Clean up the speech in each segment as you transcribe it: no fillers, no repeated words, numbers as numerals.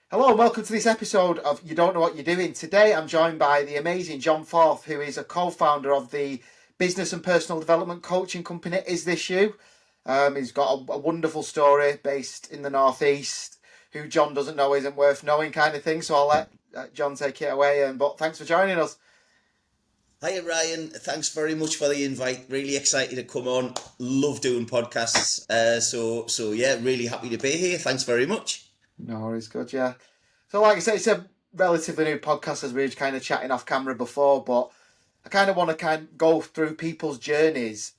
Hello and welcome to this episode of You Don't Know What You're Doing. Today I'm joined by the amazing John Forth, who is a co-founder of the business and personal development coaching company Is This You? He's got a wonderful story based in the Northeast. Who John doesn't know isn't worth knowing kind of thing. So I'll let John take it away. But thanks for joining us. Hi Ryan, thanks very much for the invite. Really excited to come on. Love doing podcasts. So yeah, really happy to be here. Thanks very much. No worries, good, yeah. So like I said, it's a relatively new podcast as we were kind of chatting off camera before, but I kind of want to go through people's journeys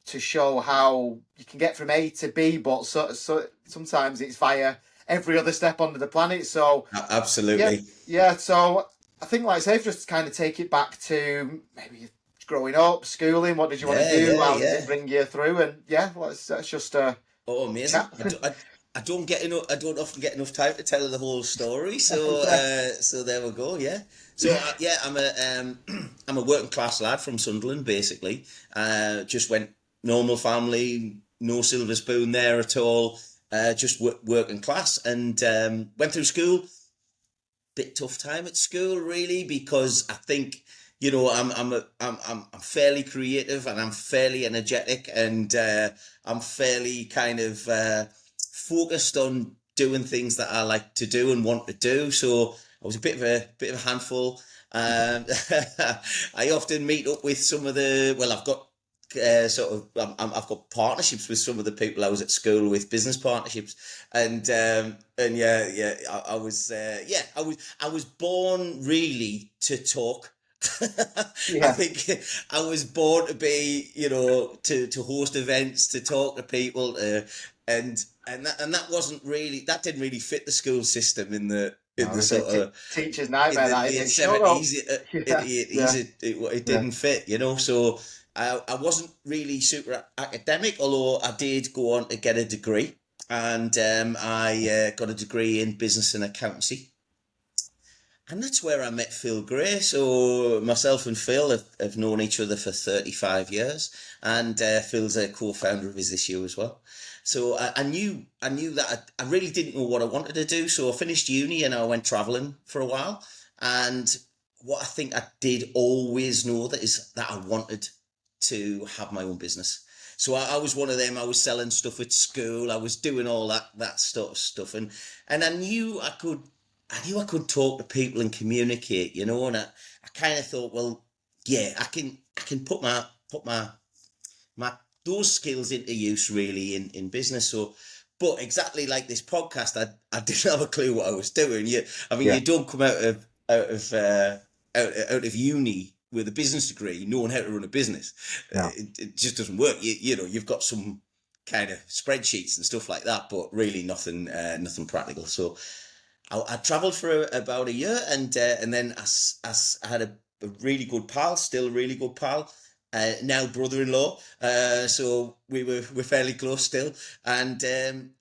to show how you can get from A to B, but so sometimes it's via every other step under the planet. So yeah, Absolutely. yeah. So I think, like I say, just kind of take it back to maybe growing up, schooling. What did you want to Yeah, do? yeah, How did it yeah. bring you through? And yeah, let's just Oh, amazing. chat. I don't get enough. I don't often get enough time to tell the whole story. So Yeah. so there we go. Yeah. So yeah, I'm a I'm a working class lad from Sunderland, basically. Just went normal family, no silver spoon there at all. Just working class, and went through school. Bit tough time at school, really, because I think, I'm fairly creative, and I'm fairly energetic, and I'm fairly kind of focused on doing things that I like to do and want to do. So I was a bit of a handful. Um, I often meet up with some of the, well, I've got I've got partnerships with some of the people I was at school with, business partnerships, and yeah, I was born really to talk. I Yeah. think I was born to be, to host events, to talk to people, and that wasn't really, that didn't really fit the school system in No, the it's a sort of teacher's in nightmare, the that, isn't late it? Shut up. 70s, in Yeah, the 80s, yeah, it yeah. didn't fit. So I wasn't really super academic, although I did go on to get a degree, and I got a degree in business and accountancy. And that's where I met Phil Gray. So myself and Phil have known each other for 35 years, and Phil's a co-founder of Is This You as well. So I knew that I really didn't know what I wanted to do. So I finished uni and I went traveling for a while. And what I think I did always know that is that I wanted to have my own business. So I was one of them. I was selling stuff at school. I was doing all that sort of stuff, and I knew I could talk to people and communicate, and I kind of thought, well, yeah, I can put my those skills into use really in business. So, but exactly like this podcast, I didn't have a clue what I was doing. I mean, Yeah. you don't come out of uni with a business degree knowing how to run a business. No. It just doesn't work. You've got some kind of spreadsheets and stuff like that, but really nothing practical. So I travelled for about a year, and then I had a really good pal, still a really good pal, now brother-in-law. So we're fairly close still, and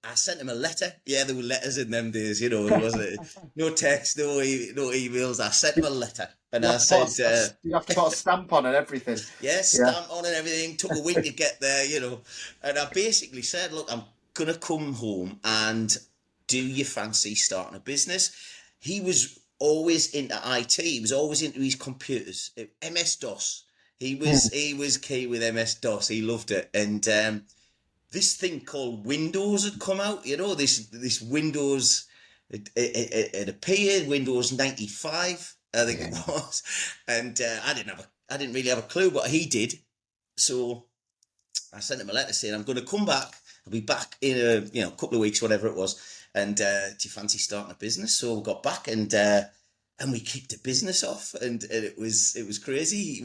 I sent him a letter. Yeah, there were letters in them days. There wasn't no text, no emails. I sent him a letter, and You I have to put said, you have to put a stamp on and everything. yeah, Yeah. stamp on and everything. Took a week to get there, and I basically said, look, I'm gonna come home, and do you fancy starting a business? He was always into IT. He was always into his computers. MS DOS. He was Hmm. he was key with MS DOS. He loved it, and this thing called Windows had come out. This Windows. It appeared Windows 95, I think it Yeah. was, and I didn't really have a clue, but he did. So I sent him a letter saying I'm going to come back. I'll be back in a couple of weeks, whatever it was. And do you fancy starting a business? So we got back, and we kicked the business off, and it was crazy.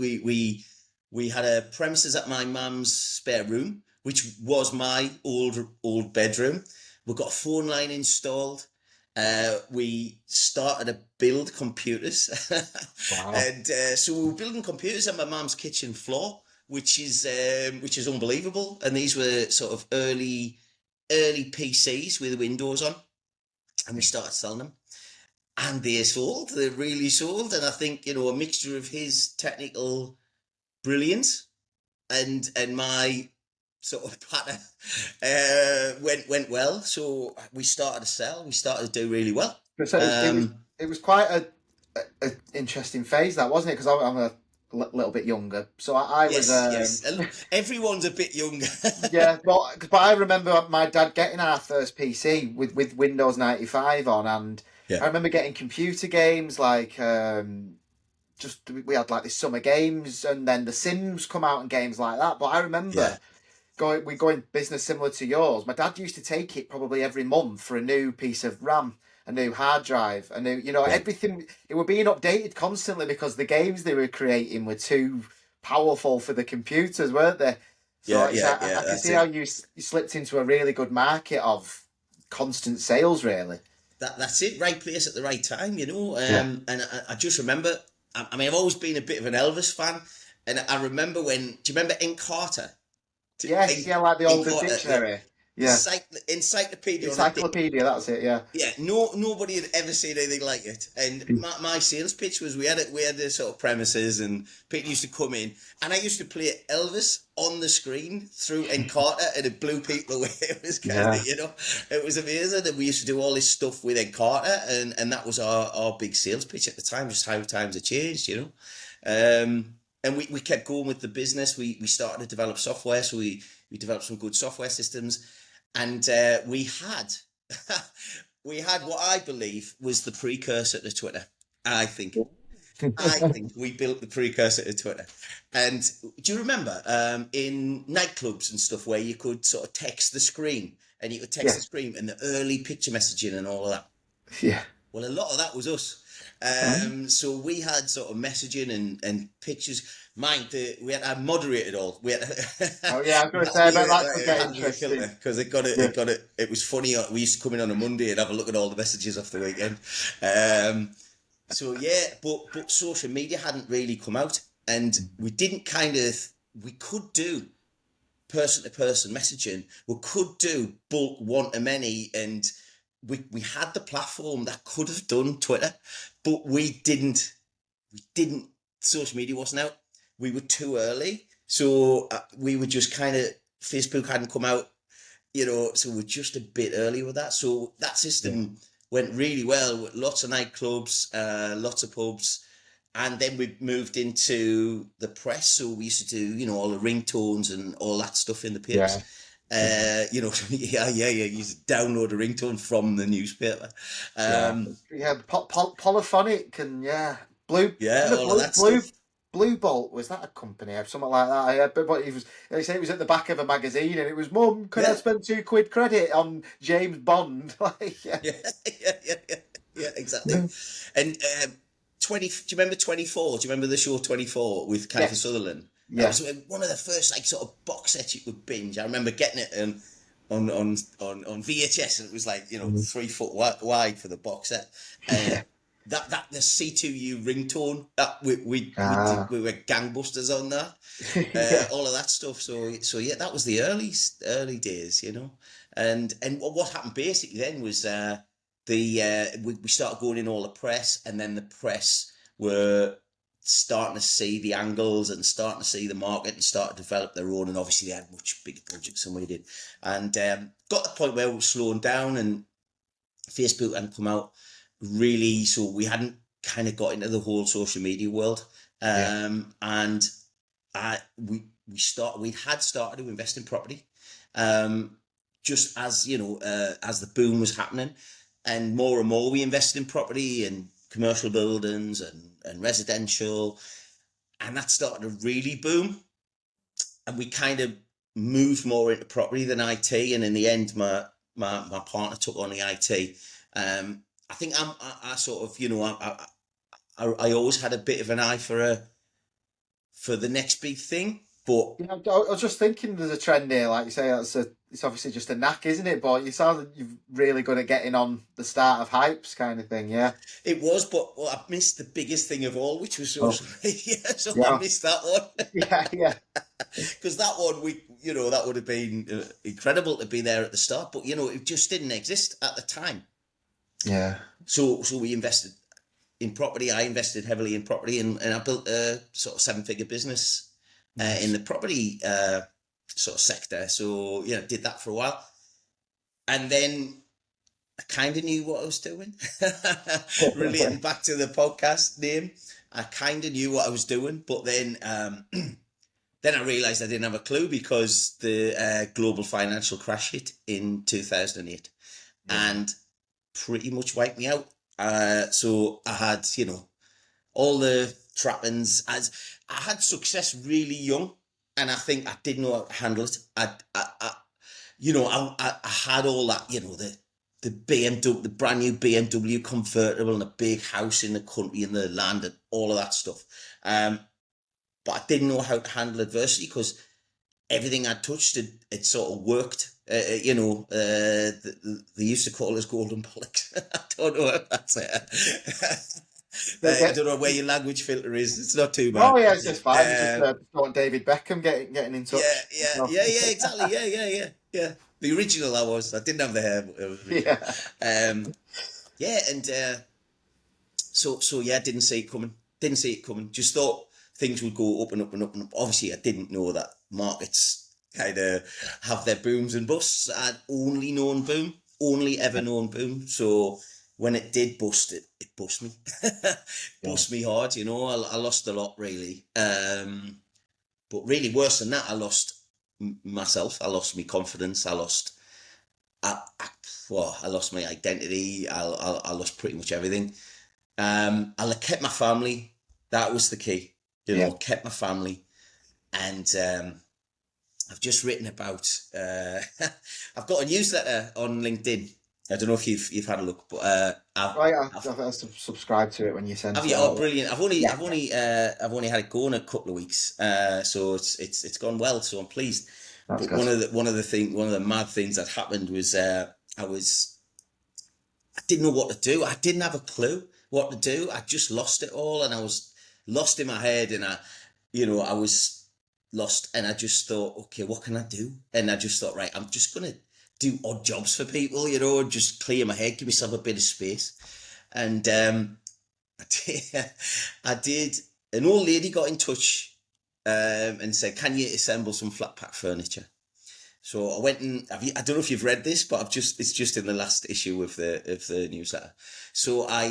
We had a premises at my mum's spare room, which was my old bedroom. We got a phone line installed. We started to build computers, Wow. and so we were building computers on my mum's kitchen floor, which is unbelievable. And these were sort of early PCs with Windows on, and we started selling them. And they sold. They really sold. And I think a mixture of his technical brilliance and my sort of pattern went well. So we started to sell. We started to do really well. So Um, it was quite a interesting phase, that wasn't it? Because I'm a little bit younger, so I was yes, yes. Everyone's a bit younger. yeah. But I remember my dad getting our first PC with Windows 95 on, and Yeah, I remember getting computer games like just we had like the summer games, and then the Sims come out and games like that. But I yeah, remember going business similar to yours. My dad used to take it probably every month for a new piece of RAM, a new hard drive, a new, yeah, everything. It were being updated constantly because the games they were creating were too powerful for the computers, weren't they? So yeah, it's yeah, I yeah. can That's see how it. you slipped into a really good market of constant sales, really. That's it. Right place at the right time, you know. Yeah. And I just remember. I mean, I've always been a bit of an Elvis fan, and I remember when. Do you remember Encarta? Yes, yeah, like the older Encarta, dictionary. Yeah. encyclopedia on a disc. Encyclopedia, that's it, yeah. Yeah, nobody had ever seen anything like it. And my sales pitch was we had this sort of premises, and people used to come in, and I used to play Elvis on the screen through Encarta, and it blew people away. It was kind Yeah. of, it was amazing. And we used to do all this stuff with Encarta, and that was our big sales pitch at the time, just how times have changed, you know. And we kept going with the business. We started to develop software, so we developed some good software systems, and we had we had what I believe was the precursor to Twitter. I think. I think we built the precursor to Twitter. And do you remember in nightclubs and stuff where you could sort of text the screen and you could text Yeah. the screen and the early picture messaging and all of that? Yeah. Well, a lot of that was us. So we had sort of messaging and pictures. Mind the we had I moderated all. We had Oh yeah, I was going to say, I that'd be bet a, that could get that'd be a filter interesting. because it got it. Yeah. It got it. It was funny. We used to come in on a Monday and have a look at all the messages off the weekend. Um, so yeah, but social media hadn't really come out, and we didn't kind of we could do person to person messaging. We could do bulk one to many, and we had the platform that could have done Twitter, but we didn't. We didn't. Social media wasn't out. We were too early, so we were just kind of Facebook hadn't come out, so we're just a bit early with that. So that Yeah. system went really well with lots of nightclubs, lots of pubs, and then we moved into the press. So we used to do, all the ringtones and all that stuff in the papers. Yeah. Yeah. Yeah. You used to download a ringtone from the newspaper. Yeah. Um, Yeah. Polyphonic and yeah. Blue yeah, was it all of blue that blue stuff. Blue Bolt, was that a company or something like that? I but he was they say it was at the back of a magazine and it was Mum, could I Yeah, spend £2 credit on James Bond? Like yeah. yeah, yeah, exactly. Yeah. And 20, do you remember 24? Do you remember the show 24 with Kiefer Yes. Sutherland? That Yeah. was one of the first like sort of box sets you could binge. I remember getting it on VHS, and it was like, Mm. 3 foot wide for the box set. Uh, Yeah. that the C2U ringtone that Ah. we were gangbusters on that. Yeah. All of that stuff. So yeah, that was the early days. And what happened basically then was we started going in all the press, and then the press were starting to see the angles and starting to see the market and start to develop their own, and obviously they had much bigger budgets than we did, and got to the point where we were slowing down and Facebook hadn't come out really, so we hadn't kind of got into the whole social media world, Yeah. and we had started to invest in property, um, just as as the boom was happening, and more we invested in property and commercial buildings and residential, and that started to really boom, and we kind of moved more into property than IT, and in the end, my partner took on the IT. I think I sort of I always had a bit of an eye for the next big thing, but Yeah, I was just thinking there's a trend here, like you say, it's obviously just a knack, isn't it? But you sound like you're really good at getting on the start of hypes kind of thing, yeah. it was, but well, I missed the biggest thing of all, which was Oh, social media. So I yeah, missed that one yeah, yeah, because that one that would have been incredible to be there at the start, but it just didn't exist at the time. yeah. So we invested in property. I invested heavily in property, and I built a sort of 7-figure business in Nice. the property sort of sector. So did that for a while, and then I kind of knew what I was doing. Relating back to the podcast name, I kind of knew what I was doing, but then then I realised I didn't have a clue because the global financial crash hit in 2008 and pretty much wiped me out. So I had, all the trappings. As I had success really young, and I think I didn't know how to handle it. I had all that, the BMW, the brand new BMW convertible, and a big house in the country and the land and all of that stuff. But I didn't know how to handle adversity because everything I touched, it sort of worked. They used to call us golden bullocks. I don't know if that's it. I don't know where your language filter is. It's not too bad. Oh yeah, it's just fine. It's just want David Beckham getting in touch. Yeah, exactly. Yeah. The original I didn't have the hair, but it was original. And so yeah, didn't see it coming. Just thought things would go up and up and up and up. Obviously, I didn't know that markets kind of have their booms and busts. I'd only ever known boom. So when it did bust, it bust me. Bust me hard, I lost a lot, really. But really worse than that, I lost myself. I lost my confidence. I lost my identity. I lost pretty much everything. I kept my family. That was the key. Kept my family. And I've just written about, I've got a newsletter on LinkedIn. I don't know if you've had a look, but I've subscribed to it when you sent it. Oh, brilliant! I've only had it going a couple of weeks, so it's gone well. So I'm pleased. That's but good. one of the mad things that happened was I didn't know what to do. I didn't have a clue what to do. I just lost it all, and I was lost in my head, and I was lost, and I just thought, okay, what can I do? And I just thought, right, I'm just gonna do odd jobs for people, and just clear my head, give myself a bit of space. And I did. An old lady got in touch and said, can you assemble some flat pack furniture? So I went and I don't know if you've read this, but it's just in the last issue of the newsletter. So I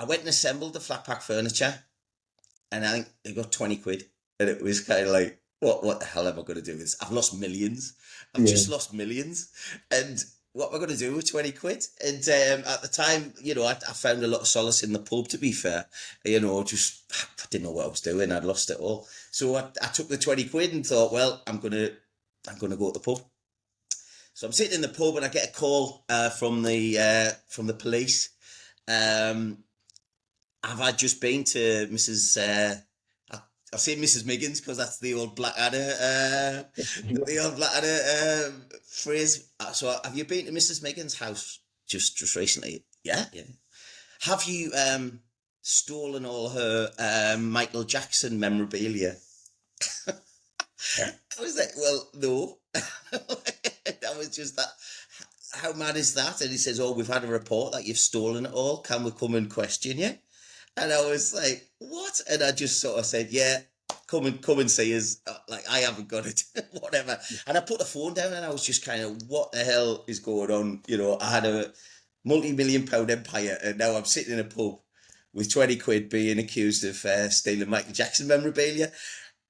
went and assembled the flat pack furniture, and I think it got 20 quid, and it was kind of like, what the hell am I going to do with this? I've lost millions. I've just lost millions. And what am I going to do with 20 quid? And at the time, I found a lot of solace in the pub, to be fair. I didn't know what I was doing. I'd lost it all. So I took the 20 quid and thought, well, I'm going to go to the pub. So I'm sitting in the pub and I get a call from the police. Have I just been to Mrs. I'll say Mrs. Miggins because that's the old Blackadder, phrase. So have you been to Mrs. Miggins' house just recently? Yeah. Have you stolen all her Michael Jackson memorabilia? I was like, well, no. That was just that. How mad is that? And he says, oh, we've had a report that you've stolen it all. Can we come and question you? And I was like, what? And I just sort of said, yeah, come and see us. Like, I haven't got it, whatever. And I put the phone down and I was just kind of, what the hell is going on? I had a multi-million-pound empire and now I'm sitting in a pub with 20 quid being accused of stealing Michael Jackson memorabilia.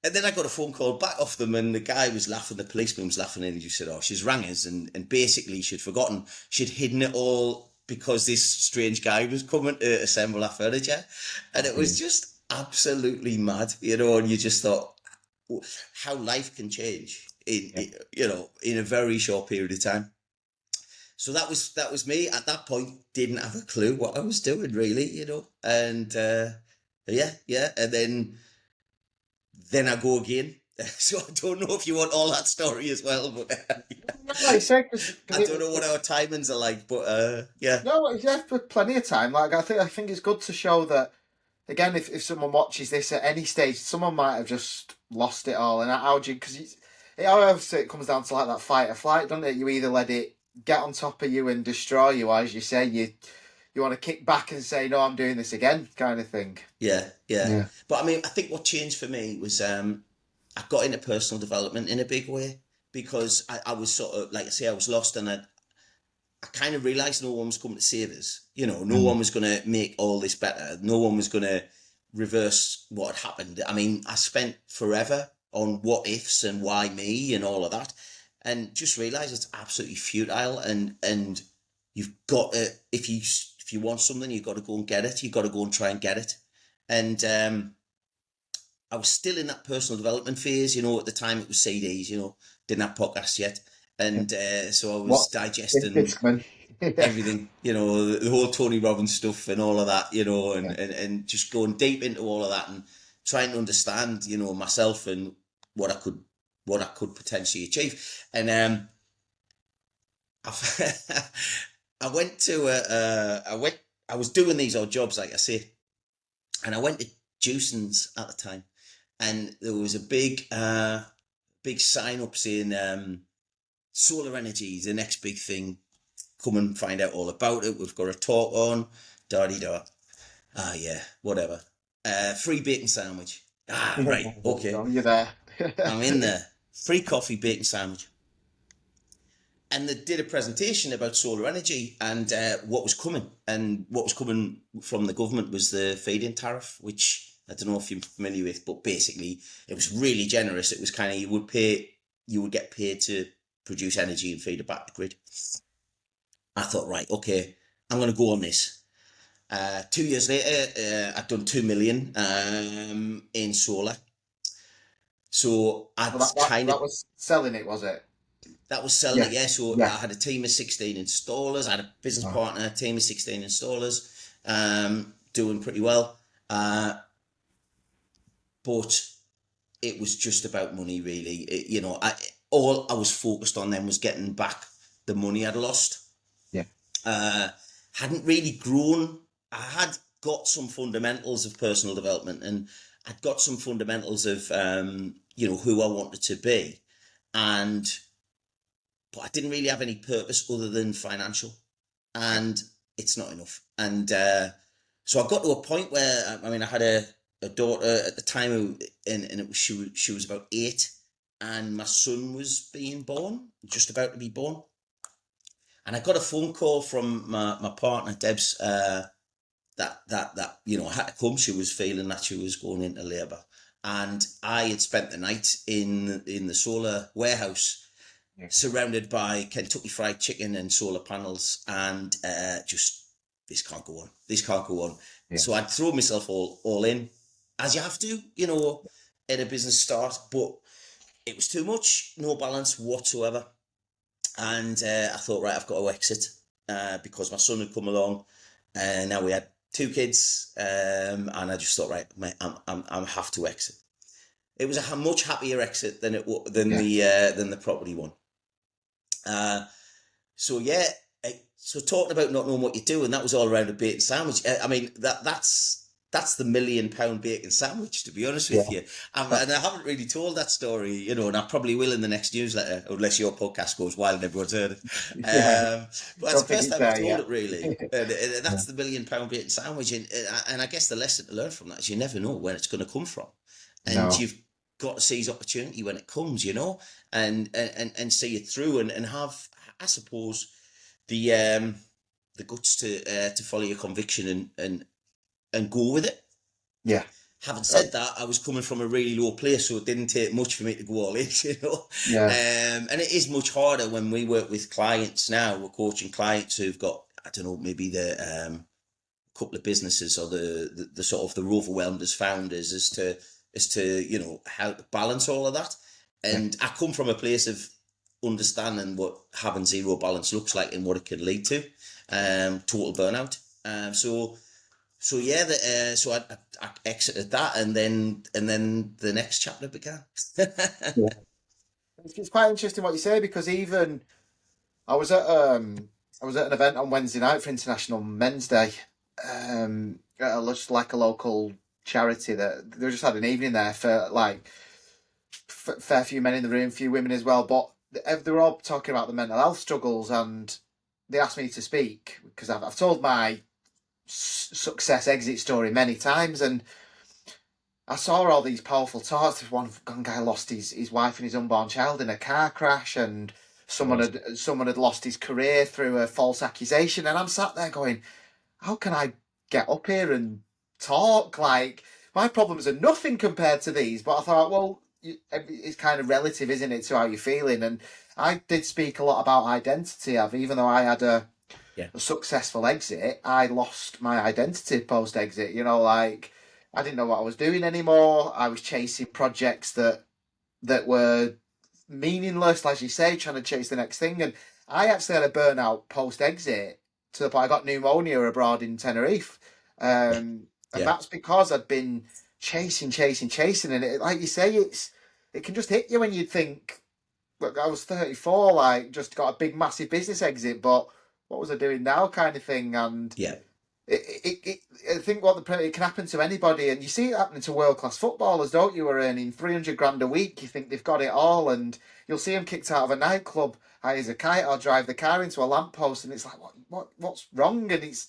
And then I got a phone call back off them and the guy was laughing, the policeman was laughing, and he just said, oh, she's rang us and basically she'd forgotten, she'd hidden it all because this strange guy was coming to assemble our furniture. And it was just absolutely mad, and you just thought how life can change in a very short period of time. So that was me. At that point, didn't have a clue what I was doing, really, and and then I go again. So I don't know if you want all that story as well, but Like, I don't know what our timings are like, but yeah. No, yeah, plenty of time. Like I think it's good to show that. Again, if someone watches this at any stage, someone might have just lost it all, and how do you? Because it comes down to like that fight or flight, doesn't it? You either let it get on top of you and destroy you, or as you say, you want to kick back and say, no, I'm doing this again, kind of thing. Yeah. But I mean, I think what changed for me was I got into personal development in a big way because I was sort of, like I say, I was lost and I kind of realised no one was coming to save us. You know, no one was going to make all this better. No one was going to reverse what had happened. I mean, I spent forever on what ifs and why me and all of that, and just realised it's absolutely futile. And you've got to, if you want something, you've got to go and get it. You've got to go and try and get it. And I was still in that personal development phase. You know, at the time it was CDs. You know, didn't have podcasts yet, and so I was What? digesting Discman. Yeah. everything, you know, the whole Tony Robbins stuff and all of that, you know, Yeah. and just going deep into all of that and trying to understand, you know, myself and what I could potentially achieve. And I, I went to I was doing these odd jobs, like I say, and I went to Juicens at the time, and there was a big sign up saying solar energy is the next big thing. Come and find out all about it. We've got a talk on. Da-dee-da. Ah, yeah, whatever. Free bacon sandwich. Ah, right, okay. You're there. I'm in there. Free coffee, bacon sandwich. And they did a presentation about solar energy and what was coming. And what was coming from the government was the feed-in tariff, which I don't know if you're familiar with, but basically it was really generous. It was kind of, you would get paid to produce energy and feed it back to the grid. I thought, right, okay, I'm going to go on this. 2 years later, I'd done 2 million in solar. So I'd Well, that was selling it, was it? that was selling Yeah. it, yeah. So I Yeah. had a team of 16 installers. I had a business Oh, partner, a team of 16 installers, doing pretty well. But it was just about money, really. You know, all I was focused on then was getting back the money I'd lost. yeah. Hadn't really grown. I had got some fundamentals of personal development, and I'd got some fundamentals of you know, who I wanted to be, but I didn't really have any purpose other than financial, and it's not enough. And so I got to a point where I mean, I had a daughter at the time, and it was she was about 8, and my son was being born, just about to be born. And I got a phone call from my partner, Deb's, that you know, I had to come. She was feeling that she was going into labour, and I had spent the night in the solar warehouse, Yeah. surrounded by Kentucky Fried Chicken and solar panels, and just, this can't go on. This can't go on. Yeah. So I'd throw myself all in, as you have to, you know, in a business start, but it was too much, no balance whatsoever. And I thought, right, I've got to exit because my son had come along, and now we had 2 kids, and I just thought, right, mate, I have to exit. It was a much happier exit than than the property one. So yeah, so talking about not knowing what you do, and that was all around a bacon sandwich. I mean, that's the £1 million bacon sandwich, to be honest with you. And I haven't really told that story, you know, and I probably will in the next newsletter, unless your podcast goes wild and everyone's heard it. Yeah. But that's Don't the think first it's time I've there told yet. it, really. And that's the £1 million bacon sandwich. And I guess the lesson to learn from that is you never know where it's going to come from. And No. you've got to seize opportunity when it comes, you know, and see it through, and have, I suppose, the guts to follow your conviction and go with it. Yeah. Having said that, I was coming from a really low place, so it didn't take much for me to go all in, you know. Yeah. And it is much harder when we work with clients now. We're coaching clients who've got, I don't know, maybe the couple of businesses, or the sort of, they're overwhelmed as founders as to you know, how to balance all of that. And I come from a place of understanding what having zero balance looks like and what it can lead to, total burnout. So yeah, so I exited that, and then the next chapter began. Yeah. It's quite interesting what you say, because even I was at an event on Wednesday night for International Men's Day, just like a local charity, that they just had an evening there for like fair few men in the room, few women as well, but they were all talking about the mental health struggles, and they asked me to speak because I've told my success exit story many times, and I saw all these powerful talks. One guy lost his wife and his unborn child in a car crash, and was. Someone had lost his career through a false accusation, and I'm sat there going, how can I get up here and talk? Like, my problems are nothing compared to these. But I thought, well, it's kind of relative, isn't it, to how you're feeling? And I did speak a lot about identity. Even though I had Yeah, a successful exit, I lost my identity post exit. Like, I didn't know what I was doing anymore. I was chasing projects that were meaningless, as you say, trying to chase the next thing. And I actually had a burnout post exit to the point I got pneumonia abroad in Tenerife. yeah, And yeah. that's because I'd been chasing. And like you say, it can just hit you when you think, look, I was 34, like, just got a big, massive business exit, but what was I doing now, kind of thing. And Yeah. I think it can happen to anybody, and you see it happening to world class footballers, don't you? Who are earning 300 grand a week. You think they've got it all, and you'll see them kicked out of a nightclub, hires a kite, or drive the car into a lamppost, and it's like, what's wrong? And it's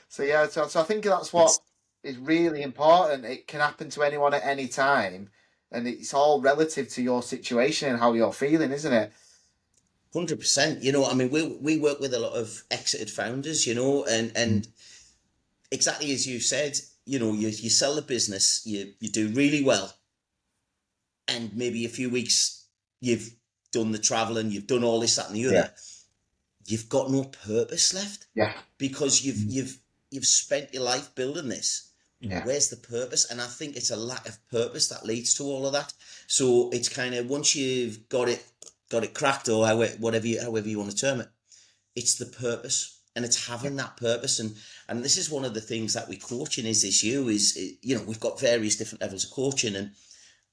so yeah. So I think that's what It's is really important. It can happen to anyone at any time, and it's all relative to your situation and how you're feeling, isn't it? 100%. I mean, we work with a lot of exited founders, and exactly as you said, you sell the business, you do really well, and maybe a few weeks you've done the traveling, you've done all this, that, and the Yeah. other. You've got no purpose left Yeah. because you've spent your life building this. Yeah. Where's the purpose? And I think it's a lack of purpose that leads to all of that. So it's kind of, once you've got it cracked, or however you want to term it, it's the purpose, and it's having that purpose. And this is one of the things that we coach in is this you is, we've got various different levels of coaching. And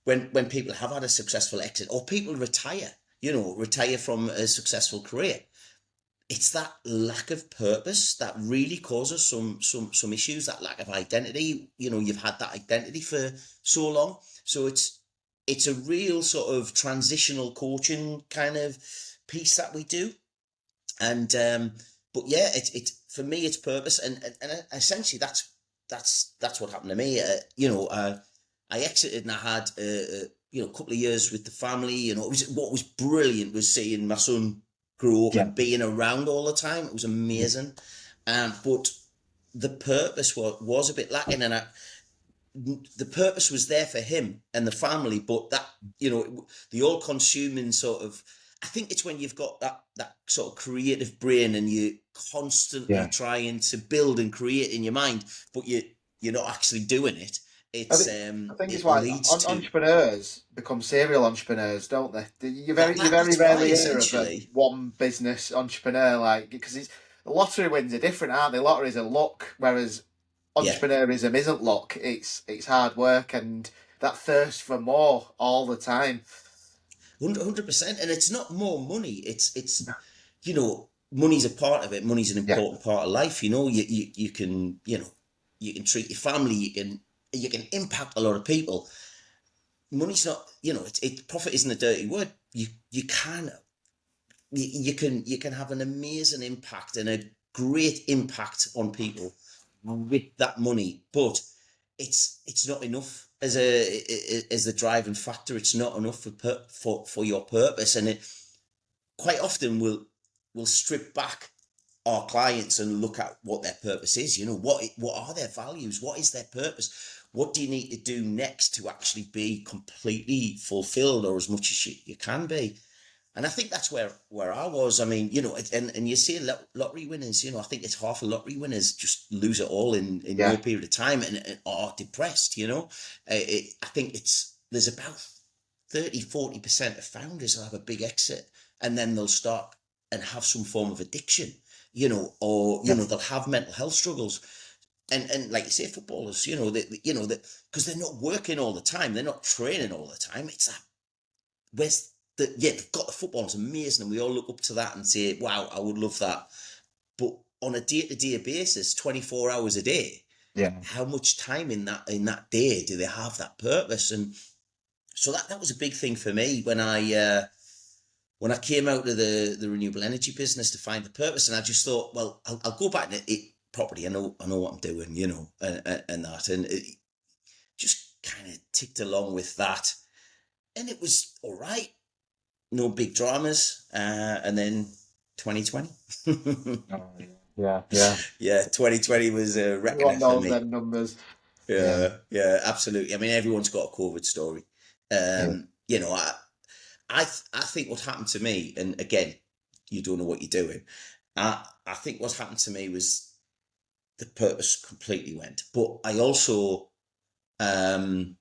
when people have had a successful exit, or people retire from a successful career, it's that lack of purpose that really causes some issues. That lack of identity. You've had that identity for so long, so it's a real sort of transitional coaching kind of piece that we do. And but yeah, it's for me, it's purpose. And essentially that's what happened to me. I exited, and I had a couple of years with the family. What was brilliant was seeing my son grow up Yeah. and being around all the time. It was amazing. But the purpose was a bit lacking, and the purpose was there for him and the family, but that, the all consuming sort of, I think it's when you've got that sort of creative brain, and you constantly Yeah. trying to build and create in your mind, but you're not actually doing it. I It's think, I think it's it why leads to entrepreneurs become serial entrepreneurs, don't they? You very that's why, rarely hear of a essentially. one business entrepreneur, like, because it's lottery wins are different, aren't they? Lotteries are luck, whereas Yeah, entrepreneurism isn't luck. It's hard work and that thirst for more all the time. 100%. And it's not more money, money's a part of it. Money's an Yeah. important part of life. You can, you can treat your family, you can impact a lot of people. Money's not, profit isn't a dirty word. You can have an amazing impact and a great impact on people with that money, but it's not enough as the driving factor. It's not enough for your purpose. And it quite often will strip back our clients and look at what their purpose is. What are their values? What is their purpose? What do you need to do next to actually be completely fulfilled, or as much as you can be? And I think that's where I was. I mean, and you see lottery winners, I think it's half of lottery winners just lose it all in no Yeah. period of time, and are depressed. I think there's about 30-40% of founders will have a big exit, and then they'll start and have some form of addiction, or Yeah. they'll have mental health struggles. And like you say, footballers, that because they're not working all the time, they're not training all the time. It's that, they've got the football, it's amazing, and we all look up to that and say, wow, I would love that. But on a day-to-day basis, 24 hours a day, Yeah. how much time in that day do they have that purpose? And so that was a big thing for me when I came out of the renewable energy business to find the purpose. And I just thought, well, I'll go back to it properly. I know what I'm doing, and that, and it just kind of ticked along with that, and it was all right. no big dramas, and then 2020. Oh, yeah, yeah. Yeah, 2020 was a reckoner Everyone for knows me. them numbers. Yeah, Yeah, yeah, absolutely. I mean, everyone's got a COVID story. yeah. You know, I think what happened to me, and again, you don't know what you're doing. I think what happened to me was the purpose completely went. But I also, um,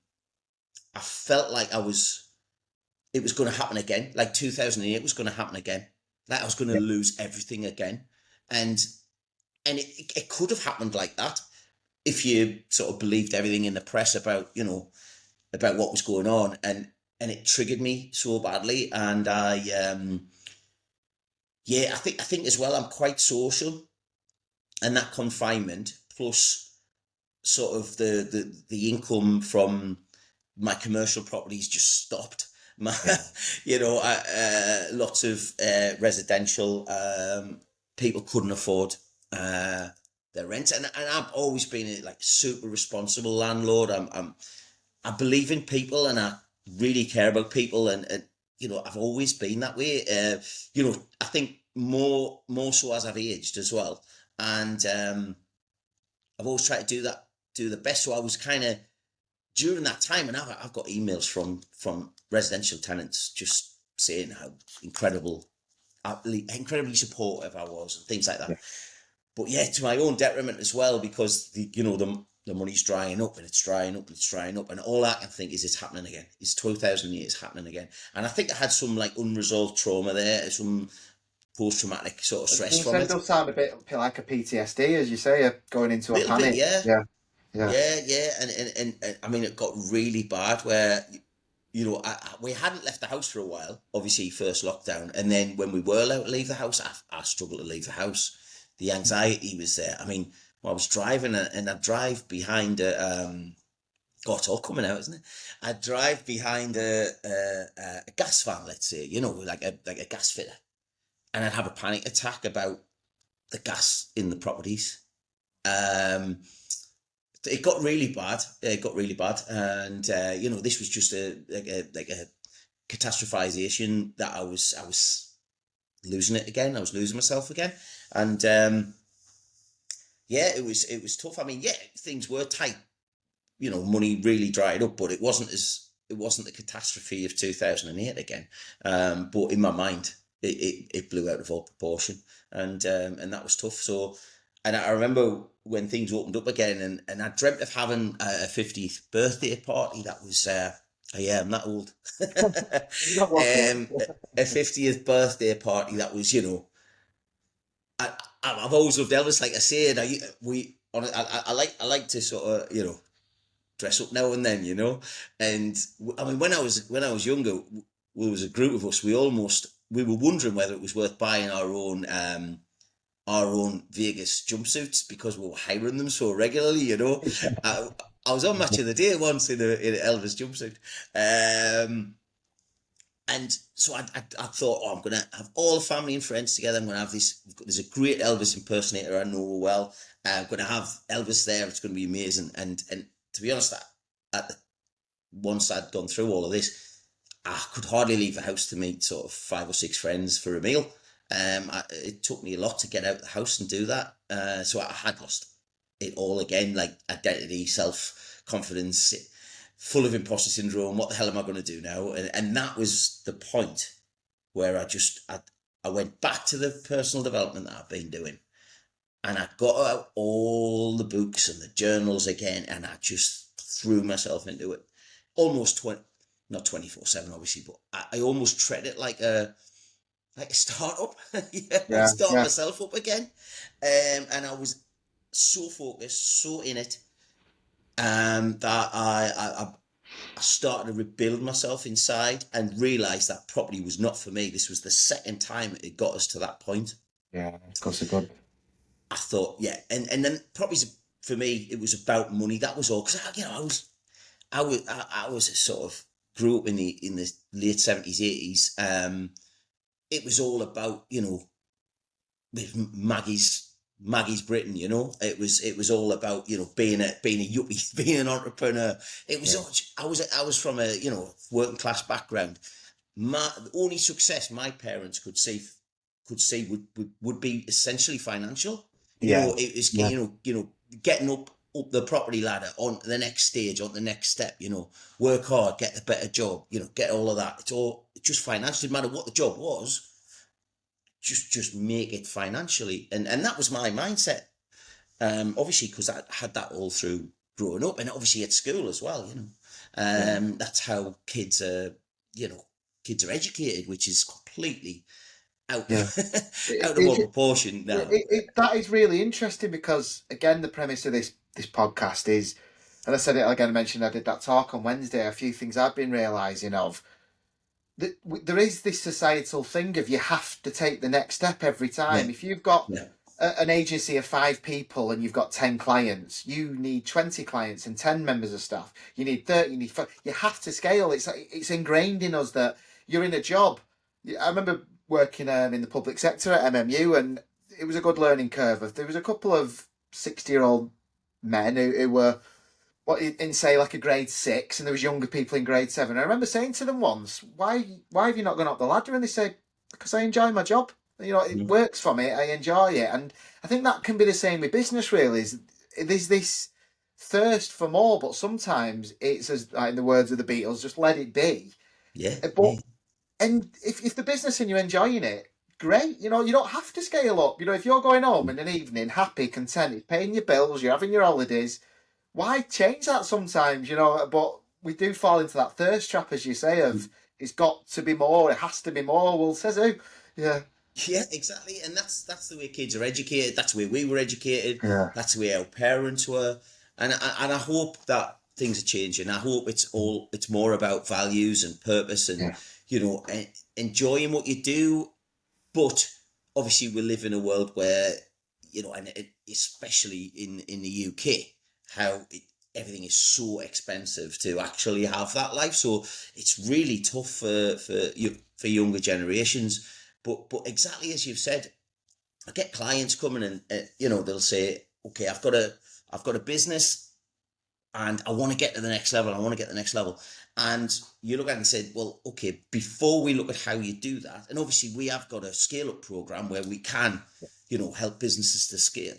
I felt like it was going to happen again. Like 2008 was going to happen again. Like I was going to Yeah. lose everything again. And it could have happened like that if you sort of believed everything in the press about, about what was going on. And it triggered me so badly. And I think as well, I'm quite social, and that confinement plus sort of the income from my commercial properties just stopped. My, Yeah. lots of residential people couldn't afford their rent, and I've always been a like super responsible landlord. I believe in people, and I really care about people, and I've always been that way. I think more so as I've aged as well, and I've always tried to do the best. So I was kind of during that time, and I've got emails from residential tenants just saying how incredibly supportive I was and things like that. Yeah. But yeah, to my own detriment as well, because the money's drying up, and it's drying up, and it's drying up, and all I can think is it's happening again. It's 2000 years happening again, and I think I had some like unresolved trauma there, some post traumatic sort of I was stress going to from say, it it. does sound a bit like a PTSD, as you say, going into A a little bit, panic. yeah. Yeah, yeah. Yeah, and I mean, it got really bad where, we hadn't left the house for a while, obviously, first lockdown. And then when we were allowed to leave the house, I struggled to leave the house. The anxiety was there. I mean, I was driving and I drive behind God, it's all coming out, isn't it? I drive behind a gas van, let's say, like a gas fitter. And I'd have a panic attack about the gas in the properties. Um, it got really bad. It got really bad, and this was just a catastrophization that I was losing it again. I was losing myself again, and it was tough. I mean, yeah, things were tight. Money really dried up, but it wasn't the catastrophe of 2008 again. But in my mind, it blew out of all proportion, and that was tough. So, and I remember when things opened up again, and I dreamt of having a 50th birthday party. That was yeah, I'm that old. Not what- A 50th birthday party that was, I, I've always loved Elvis, like I said. I like to sort of, dress up now and then, And I mean, when I was younger, there was a group of us. We were wondering whether it was worth buying our own Vegas jumpsuits because we were hiring them so regularly. I, I was on Match of the Day once in an Elvis jumpsuit, and so I thought, oh, I'm gonna have all the family and friends together. I'm gonna have this. There's a great Elvis impersonator I know well. I'm gonna have Elvis there. It's gonna be amazing. And to be honest, once I'd gone through all of this, I could hardly leave the house to meet sort of 5 or 6 friends for a meal. It took me a lot to get out of the house and do that. So I had lost it all again, like identity, self confidence, full of imposter syndrome. What the hell am I going to do now? And that was the point where I went back to the personal development that I've been doing, and I got out all the books and the journals again, and I just threw myself into it. Almost 20, not 24/7, obviously, but I almost treat it like a startup. Yeah, I was Yeah, starting yeah. myself up again, and I was so focused, so in it, that I started to rebuild myself inside and realised that property was not for me. This was the second time it got us to that point. Yeah, of course it could. I thought, yeah, and then properties for me, it was about money. That was all, because I was a sort of grew up in the late 70s, 80s. It was all about, with Maggie's Britain. It was all about, being a yuppie, being an entrepreneur. It was Yeah, all, I was from a working class background, the only success my parents could see would be essentially financial. Yeah. It is Yeah. getting up the property ladder on the next stage, on the next step. Work hard, get a better job. Get all of that. It's all just financial. No matter what the job was, just make it financially, and that was my mindset. Obviously, because I had that all through growing up, and obviously at school as well. Yeah. That's how you know, kids are educated, which is completely out Yeah. out of all proportion now. That is really interesting because again, the premise of this podcast is, and I said it again. I mentioned I did that talk on Wednesday. A few things I've been realizing of that there is this societal thing of you have to take the next step every Yeah, time. If you've got yeah, an agency of 5 people and you've got 10 clients, you need 20 clients and 10 members of staff. You need 30. You need 5. You have to scale. It's ingrained in us that you're in a job. I remember working in the public sector at MMU, and it was a good learning curve. There was a couple of 60-year-old men who were in say like a grade 6, and there was younger people in grade 7. I remember saying to them once, why have you not gone up the ladder? And they said, because I enjoy my job. It mm, works for me. I enjoy it. And I think that can be the same with business, really. There's this thirst for more, but sometimes it's, as in the words of the Beatles, just let it be. yeah, But and if the business and you're enjoying it, great. You don't have to scale up. If you're going home in an evening, happy, content, it's paying your bills, you're having your holidays, why change that sometimes? But we do fall into that thirst trap, as you say, of it's got to be more, it has to be more. Well, says who? Yeah. yeah, exactly. And that's the way kids are educated. That's the way we were educated. Yeah. That's the way our parents were. And I hope that things are changing. I hope it's more about values and purpose, and Yeah. enjoying what you do. But obviously, we live in a world where, especially in the UK, how everything is so expensive to actually have that life. So it's really tough for younger generations. But exactly as you've said, I get clients coming and they'll say, okay, I've got a business and I want to get to the next level. I want to get to the next level. And you look at it and said, well, okay, before we look at how you do that, and obviously we have got a scale up program where we can, help businesses to scale.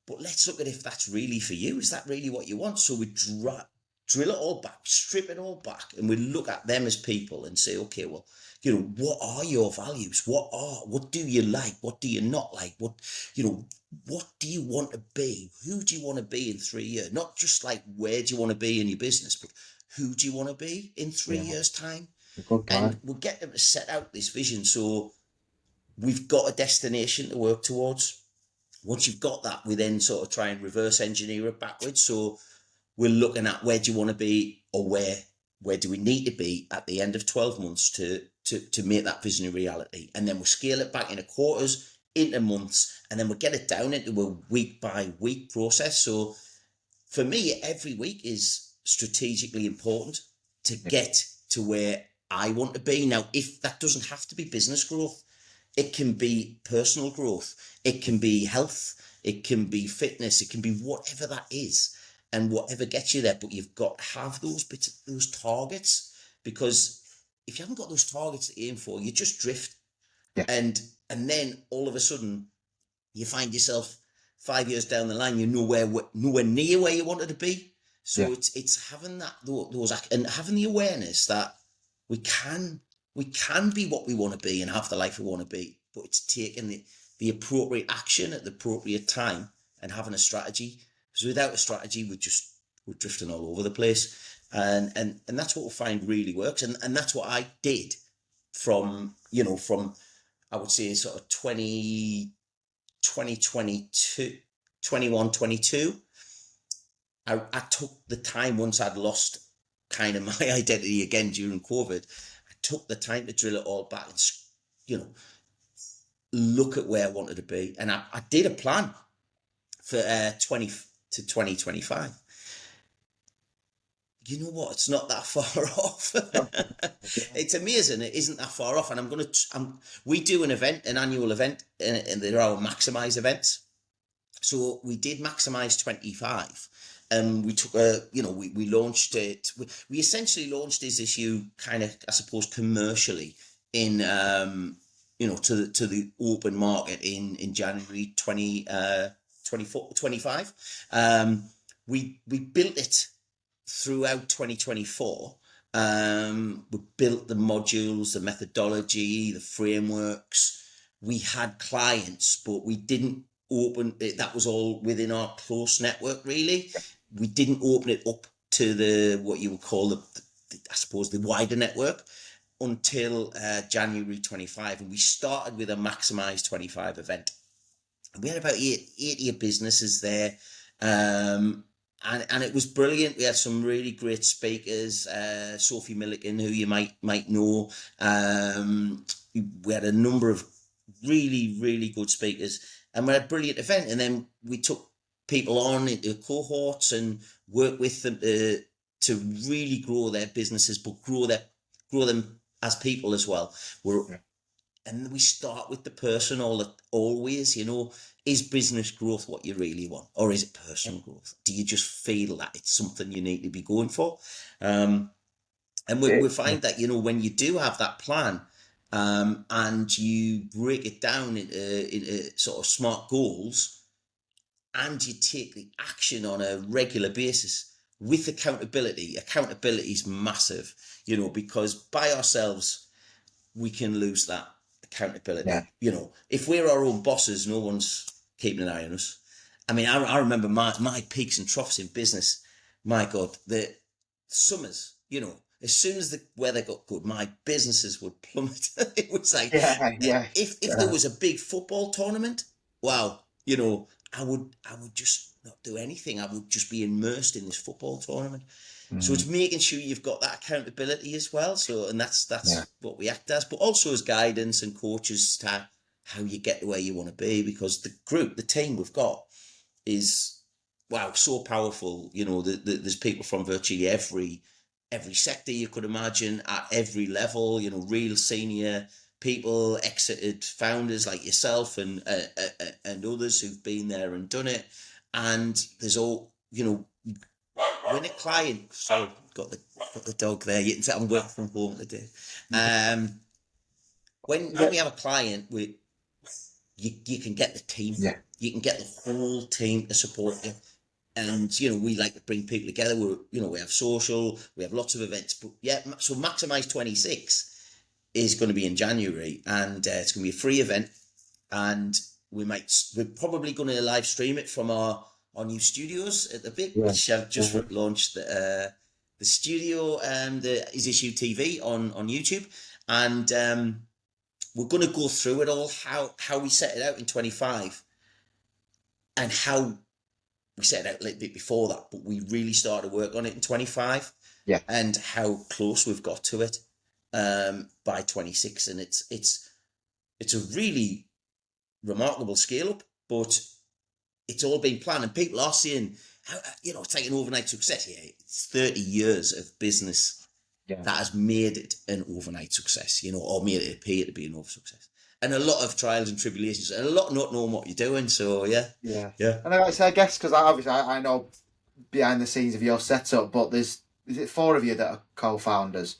But let's look at if that's really for you. Is that really what you want? So we drill it all back, strip it all back, and we look at them as people and say, okay, well, what are your values? What do you like? What do you not like? What do you want to be? Who do you want to be in 3 years? Not just like where do you want to be in your business, but who do you want to be in three Yeah. years' time? A good And plan. we'll get them to set out this vision. So we've got a destination to work towards. Once you've got that, we then sort of try and reverse engineer it backwards. So we're looking at where do you want to be, or where do we need to be at the end of 12 months to make that vision a reality. And then we'll scale it back into quarters, into months, and then we'll get it down into a week by week process. So for me, every week is strategically important to Yeah. get to where I want to be. Now, if that doesn't have to be business growth, it can be personal growth, it can be health, it can be fitness, it can be whatever that is, and whatever gets you there. But you've got to have those targets, because if you haven't got those targets to aim for, you just drift, Yeah. and then all of a sudden you find yourself 5 years down the line, you're nowhere near where you wanted to be. Yeah. So it's having those and having the awareness that we can we can be what we want to be and have the life we want to be, but it's taking the appropriate action at the appropriate time and having a strategy. Because without a strategy, we're drifting all over the place, and that's what we find really works, and that's what I did from I would say sort of 2022, 21, 22. I took the time once I'd lost kind of my identity again during COVID. I took the time to drill it all back and, look at where I wanted to be. And I did a plan for 20 to 2025. You know what? It's not that far off. It's amazing. It isn't that far off. And we do an annual event, and they're our Maximize events. So we did Maximize 25. We took a, we launched it. We essentially launched this issue kind of, I suppose, commercially in, to the open market in January 25. We built it throughout 2024. We built the modules, the methodology, the frameworks. We had clients, but we didn't open it. That was all within our close network, really. We didn't open it up to the, what you would call I suppose, the wider network until January 25. And we started with a Maximize 25 event. We had about 80 businesses there. And it was brilliant. We had some really great speakers. Sophie Milliken, who you might know. We had a number of really, really good speakers. And we had a brilliant event. And then we took people on into cohorts and worked with them to really grow their businesses, but grow them as people as well. And we start with the person always, is business growth what you really want? Or is it personal growth? Do you just feel that it's something you need to be going for? And we find that, when you do have that plan, and you break it down into sort of SMART goals, and you take the action on a regular basis with accountability is massive, because by ourselves, we can lose that accountability. Yeah. If we're our own bosses, no one's keeping an eye on us. I mean, I remember my peaks and troughs in business. My God, the summers, as soon as the weather got good, my businesses would plummet. It was like, if there was a big football tournament, wow, I would just not do anything. I would just be immersed in this football tournament. So it's making sure you've got that accountability as well. So, and that's what we act as, but also as guidance and coaches to how you get to where you want to be, because the team we've got is, wow, so powerful. There's people from virtually every sector you could imagine at every level, real senior people, exited founders like yourself and others who've been there and done it. And there's all, when a client, sorry, got the dog there. You can tell I'm working from home today. When we have a client, you can get the team. Yeah. You can get the whole team to support you. And, we like to bring people together. We have social, we have lots of events. But yeah, so Maximize 26 is going to be in January, and it's going to be a free event. And we're probably going to live stream it from our new studios at the Vic, which I've just launched the studio, is Issue TV on YouTube. And we're going to go through it all, how we set it out in 25 and how we set it out a little bit before that, but we really started to work on it in 25 and how close we've got to it by 26. And it's a really remarkable scale up, but it's all been planned, and people are seeing how, it's like an overnight success. Yeah, it's 30 years of business that has made it an overnight success, or made it appear to be an over success. And a lot of trials and tribulations, and a lot not knowing what you're doing. So yeah. And I guess because I know behind the scenes of your setup, but is it 4 of you that are co-founders?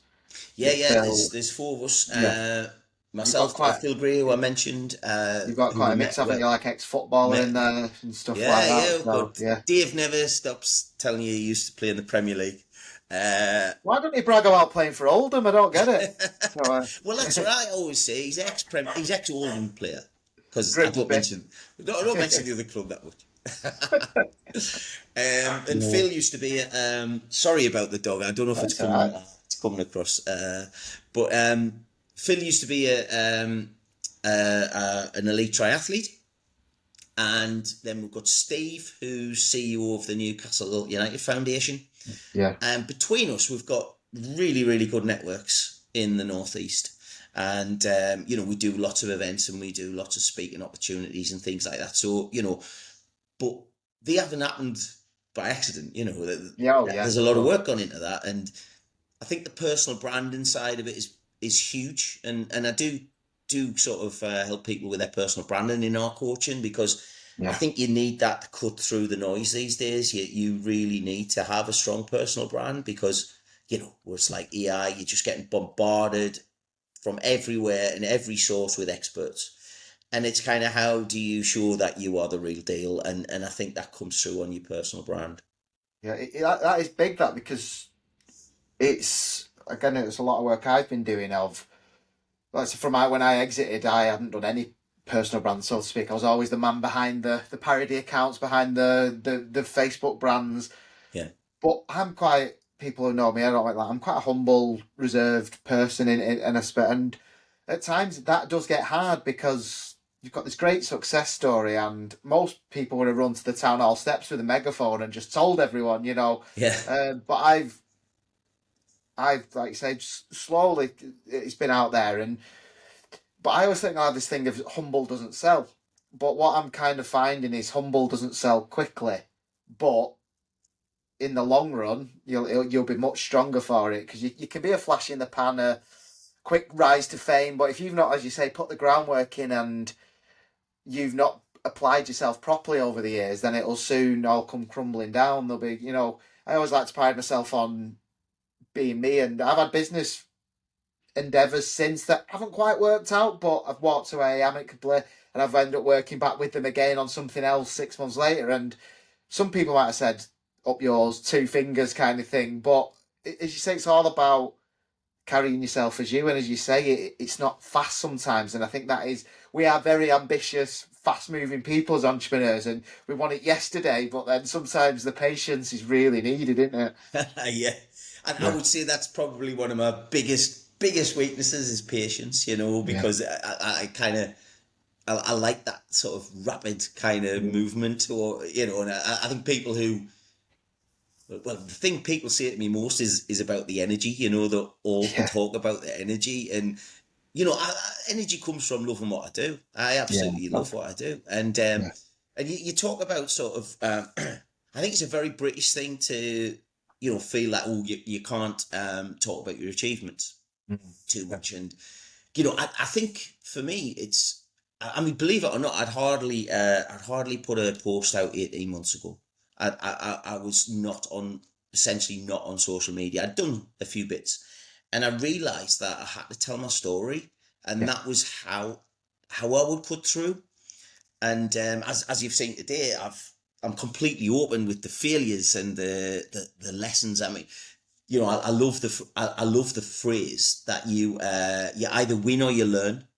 There's 4 of us. Myself, Phil Gray, who I mentioned. You've got quite a mix, haven't you? Like ex-footballer in there and stuff like that. But Dave never stops telling you he used to play in the Premier League. Why don't he brag about playing for Oldham? I don't get it. Well, that's what I always say. He's ex-Oldham player, because I don't mention the other club that much. And Phil used to be. Sorry about the dog. I don't know if it's coming across. But Phil used to be an elite triathlete. And then we've got Steve, who's CEO of the Newcastle United Foundation. And between us, we've got really, really good networks in the Northeast. And, we do lots of events, and we do lots of speaking opportunities and things like that. So, but they haven't happened by accident, There's a lot of work gone into that. And I think the personal branding side of it is huge. And I do sort of help people with their personal branding in our coaching, because I Yeah. think you need that to cut through the noise these days. You really need to have a strong personal brand because, where it's like AI, you're just getting bombarded from everywhere and every source with experts. And it's kind of, how do you show that you are the real deal? And I think that comes through on your personal brand. Yeah, that is big, that, because it's, again, it's a lot of work I've been doing of, like, so when I exited, I hadn't done any personal brand, so to speak. I was always the man behind the parody accounts, behind the Facebook brands. Yeah. But I'm quite, people who know me, I don't like that. I'm quite a humble, reserved person in a spit, and at times that does get hard because you've got this great success story, and most people would have run to the town hall steps with a megaphone and just told everyone, you know. Yeah. But I've like I say, slowly it's been out there, and but I always think I have this thing of humble doesn't sell. But what I'm kind of finding is humble doesn't sell quickly, but in the long run, you'll be much stronger for it, because you can be a flash in the pan, a quick rise to fame, but if you've not, as you say, put the groundwork in, and you've not applied yourself properly over the years, then it'll soon all come crumbling down. There'll be, I always like to pride myself on being me, and I've had business endeavours since that haven't quite worked out, but I've walked away amicably, and I've ended up working back with them again on something else 6 months later. And some people might have said, up yours, two fingers kind of thing. But as you say, it's all about carrying yourself as you. And as you say, it's not fast sometimes. And I think we are very ambitious, fast moving people as entrepreneurs, and we want it yesterday. But then sometimes the patience is really needed, isn't it? Yeah. And I Yeah. would say that's probably one of my biggest weaknesses is patience, Yeah. because I kind of, I like that sort of rapid kind of Yeah. movement, or, and I think people who, well, the thing people say to me most is about the energy, that all Yeah. talk about the energy. And, energy comes from loving what I do. I Yeah. absolutely love what I do. Yeah. And you talk about sort of, I think it's a very British thing to, feel like, oh, you can't talk about your achievements Mm. too Yeah. much. And, I think for me, I mean, believe it or not, I'd hardly put a post out 18 months ago. I was essentially not on social media. I'd done a few bits, and I realised that I had to tell my story, and Yeah. that was how I would cut through. And as you've seen today, I'm completely open with the failures and the lessons. I mean, I love I love the phrase that you either win or you learn.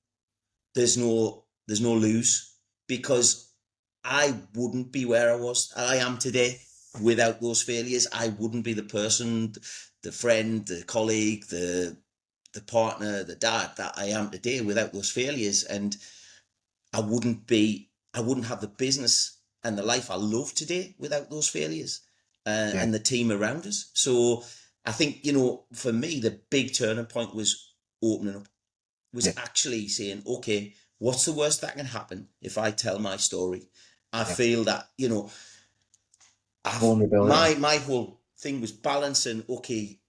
There's no lose, because I wouldn't be where I am today without those failures. I wouldn't be the person, the friend, the colleague, the partner, the dad that I am today without those failures. And I wouldn't have the business and the life I love today without those failures, Yeah. and the team around us. So I think, for me, the big turning point was opening up, was Yeah. actually saying, okay, what's the worst that can happen if I tell my story? I Yeah. feel that, Vulnerability. my whole thing was balancing, okay,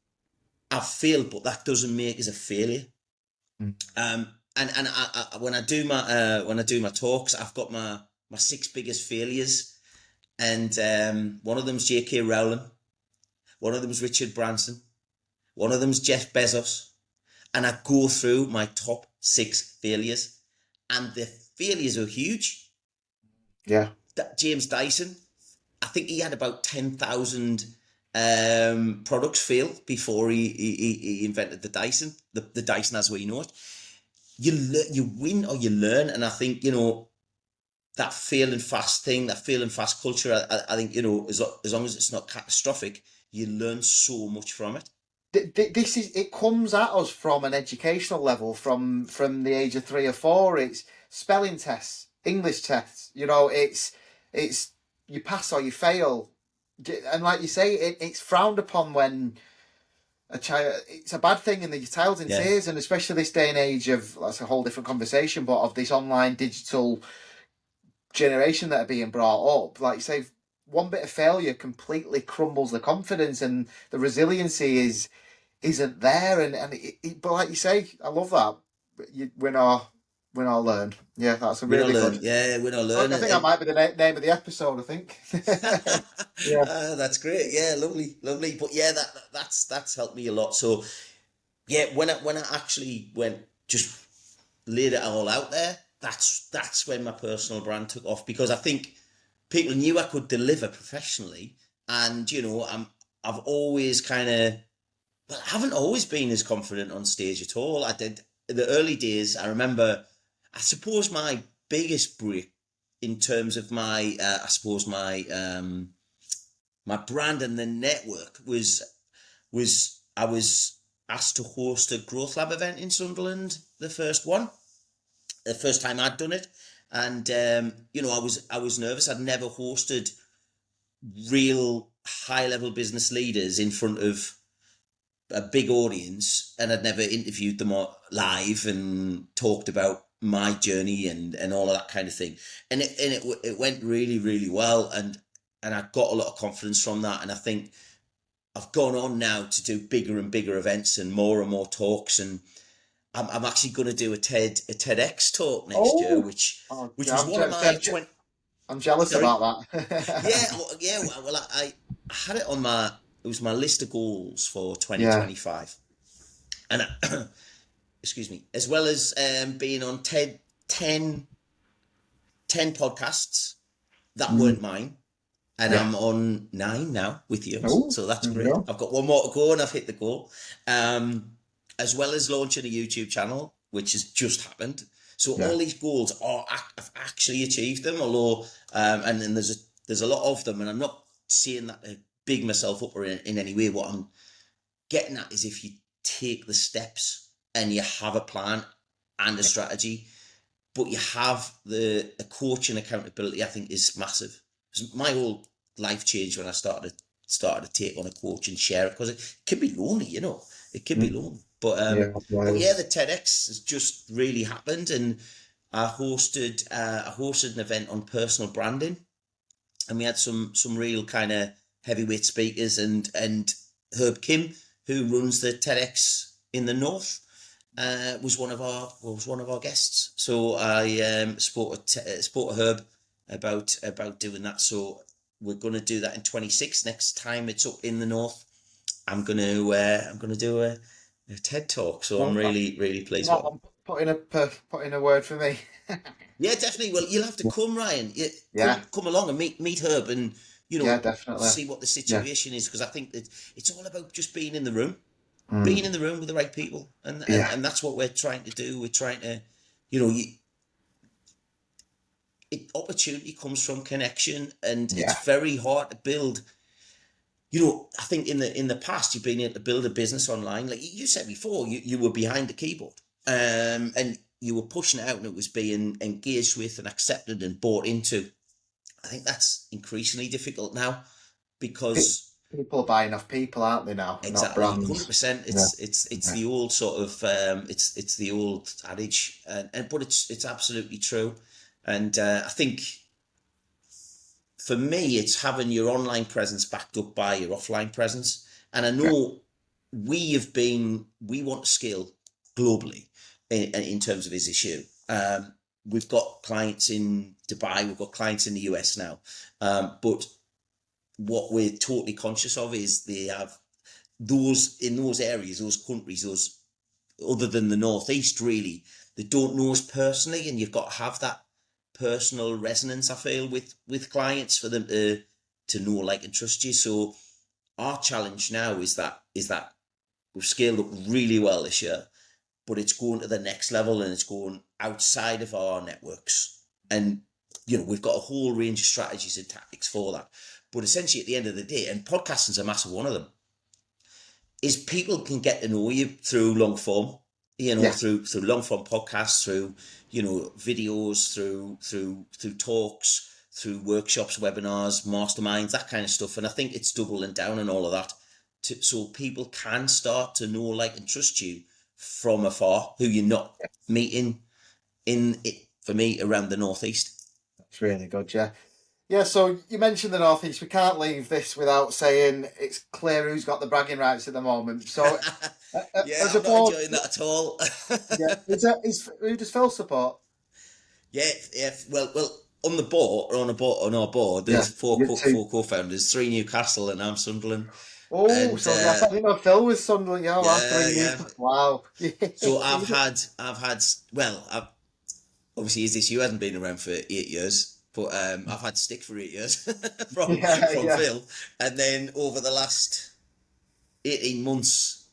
I've failed, but that doesn't make us a failure. Mm. And when I do my talks, I've got my six biggest failures, and one of them's J.K. Rowling, one of them's Richard Branson, one of them's Jeff Bezos, and I go through my top six failures, and the failures are huge. Yeah. That James Dyson, I think he had about 10,000 products fail before he invented the Dyson, the Dyson as we know it. You win or you learn, and I think that failing fast thing, that failing fast culture. I think as long as it's not catastrophic, you learn so much from it. This is, it comes at us from an educational level, from the age of 3 or 4. It's spelling tests, English tests. It's you pass or you fail, and like you say, it's frowned upon when a child. It's a bad thing, and the child's in Yeah, tears, and especially this day and age of, that's a whole different conversation, but of this online digital generation that are being brought up. Like you say, one bit of failure completely crumbles the confidence, and the resiliency isn't there. And but like you say, I love that. Win or Win or learn. Yeah, that's a Win or really learn. good. Yeah, win or I learn. think that might be the name of the episode. I think. Yeah. That's great. Yeah, lovely, lovely. But yeah, that's helped me a lot. So yeah, when I actually went just laid it all out there, that's when my personal brand took off, because I think people knew I could deliver professionally, and I've always kind of, well, I haven't always been as confident on stage at all. I did in the early days. I remember, I suppose my biggest break in terms of my, I suppose my brand and the network was I was asked to host a Growth Lab event in Sunderland, the first one, the first time I'd done it, and I was nervous. I'd never hosted real high level business leaders in front of a big audience, and I'd never interviewed them live and talked about my journey and all of that kind of thing. And it went really, really well, and I got a lot of confidence from that. And I think I've gone on now to do bigger and bigger events and more talks, and I'm actually going to do a TEDx talk next year, Oh. which Oh, which yeah, was one of my 20. I'm jealous Sorry. about Yeah, that. yeah. Well, I had it on my, it was my list of goals for Yeah. 2025, and excuse me, as well as being on 10 podcasts that weren't Mm, mine, and yeah. I'm on 9 now with yours, Oh, so that's there we great. go. I've got one more to go, and I've hit the goal. As well as launching a YouTube channel, which has just happened. So Yeah. all these goals are, I've actually achieved them, although and then there's a lot of them, and I'm not saying that to big myself up or in any way. What I'm getting at is, if you take the steps and you have a plan and a strategy, but you have the a coach and accountability, I think is massive. My whole life changed when I started to take on a coach and share it, because it can be lonely, it can be Mm, lonely. But yeah, the yes. TEDx has just really happened, and I hosted an event on personal branding, and we had some real kind of heavyweight speakers, and Herb Kim, who runs the TEDx in the north, was one of our guests. So I spoke to Herb about doing that. So we're going to do that in 26. Next time it's up in the north, I'm gonna do a TED talk. So I'm Well, really, really pleased no, about that. I'm putting a word for me. Yeah, definitely. Well, you'll have to come, Ryan. Yeah. Come along and meet Herb, and Yeah, definitely. see what the Yeah. situation is, because I think that it's all about just being in the room, being Mm, in the room with the right people, and yeah. and that's what we're trying to do. We're trying to, you know, you, opportunity comes from connection, and Yeah. it's very hard to build. I think in the past you've been able to build a business online, like you said before. You were behind the keyboard, and you were pushing it out, and it was being engaged with and accepted and bought into. I think that's increasingly difficult now, Pe- because People are buying off people, aren't they now? Not exactly, hundred brands. percent. Yeah. It's Yeah. the old sort of it's the old adage, and but it's absolutely true, and I think for me it's having your online presence backed up by your offline presence, and I Yeah. know we want to scale globally in terms of this issue. We've got clients in Dubai, we've got clients in the US now, but what we're totally conscious of is they have those in those areas, those countries, those other than the northeast, really, they don't know us personally, and you've got to have that personal resonance. I feel with clients for them to know, like, and trust you. So our challenge now is that we've scaled up really well this year, but it's going to the next level, and it's going outside of our networks, and we've got a whole range of strategies and tactics for that. But essentially, at the end of the day, and podcasting's a massive one of them, is people can get to know you through long form, Yeah. through long form podcasts, through videos, through talks, through workshops, webinars, masterminds, that kind of stuff. And I think it's doubling down on all of that, so people can start to know, like, and trust you from afar, who you're not meeting in it, for me, around the northeast. It's really good. Yeah. Yeah, so you mentioned the Northeast. We can't leave this without saying it's clear who's got the bragging rights at the moment. So Yeah, As a I'm not board, enjoying that at all. yeah. Is who does Phil support? Yeah, yeah. Well, on the board, on our board, Yeah, there's you two. four co-founders, three Newcastle, and I'm Sunderland. Oh, And so yes, I didn't know Phil was Sunderland. Yeah, wow, yeah, three new. yeah. Wow. So I've had. Well, obviously, is this you hasn't been around for 8 years, but I've had stick for 8 years Yeah, from yeah, Phil, and then over the last 18 months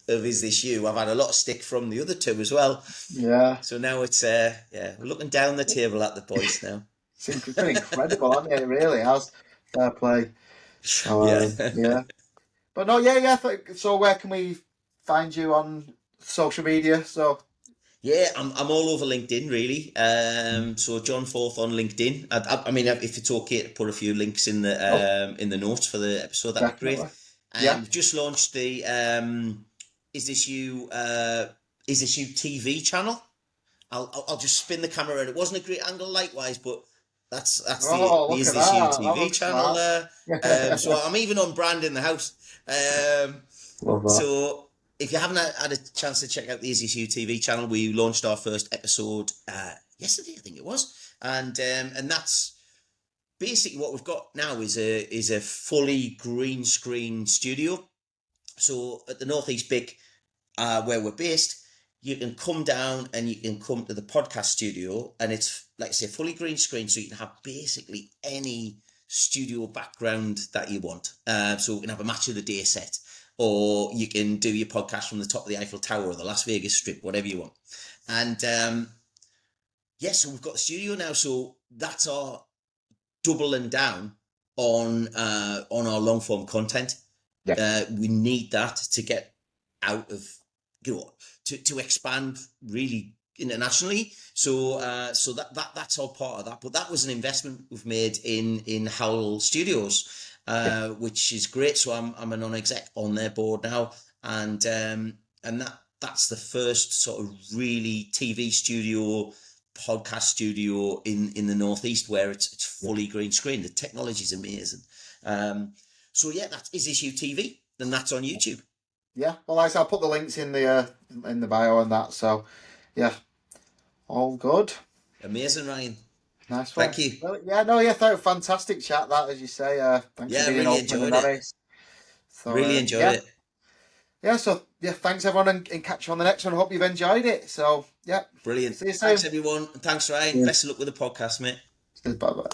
of Is This You, I've had a lot of stick from the other two as well. yeah. So now it's yeah, we're looking down the table at the boys now. It's been incredible, hasn't it? It really has. Fair play. So Yeah. yeah, but no, yeah, yeah. So where can we find you on social media? So Yeah, I'm all over LinkedIn really. So John Forth on LinkedIn. I mean, if it's okay to put a few links oh, in the notes for the episode, that'd be great. definitely. Yeah. We've just launched the Is This You Is This You TV channel. I'll just spin the camera around. It wasn't a great angle, likewise, but that's Oh, the look Is at This You that. That TV looks channel smart. there. So I'm even on brand in the house. Love that. So if you haven't had a chance to check out the Is This You TV channel, we launched our first episode yesterday, I think it was, and that's basically what we've got now is a fully green screen studio. So at the Northeast Big, where we're based, you can come down and you can come to the podcast studio, and it's like I say, fully green screen, so you can have basically any studio background that you want. So we can have a match of the day set, or you can do your podcast from the top of the Eiffel Tower or the Las Vegas Strip, whatever you want. And yeah, so we've got the studio now, so that's our doubling down on our long form content. Yeah. We need that to get out of, to expand really internationally. So so that's all part of that. But that was an investment we've made in Howl Studios, Yeah. which is great. So I'm a non-exec on their board now, and that's the first sort of really TV studio, podcast studio in the Northeast where it's fully green screen. The technology is amazing. So yeah, that is Issue TV, and that's on YouTube. Yeah. Well, like I said, I'll put the links in the bio and that. So yeah, all good. Amazing, Ryan. Nice one. Thank you. Well, yeah, no, yeah, fantastic chat that, as you say. Thanks for Yeah, being really open and enjoyed it. honest. So Really enjoyed yeah, it. yeah. So yeah, thanks everyone, and catch you on the next one. Hope you've enjoyed it. So yeah, Brilliant. see you soon. Thanks, everyone. And thanks, Ryan. Yeah. Best of luck with the podcast, mate. Bye bye.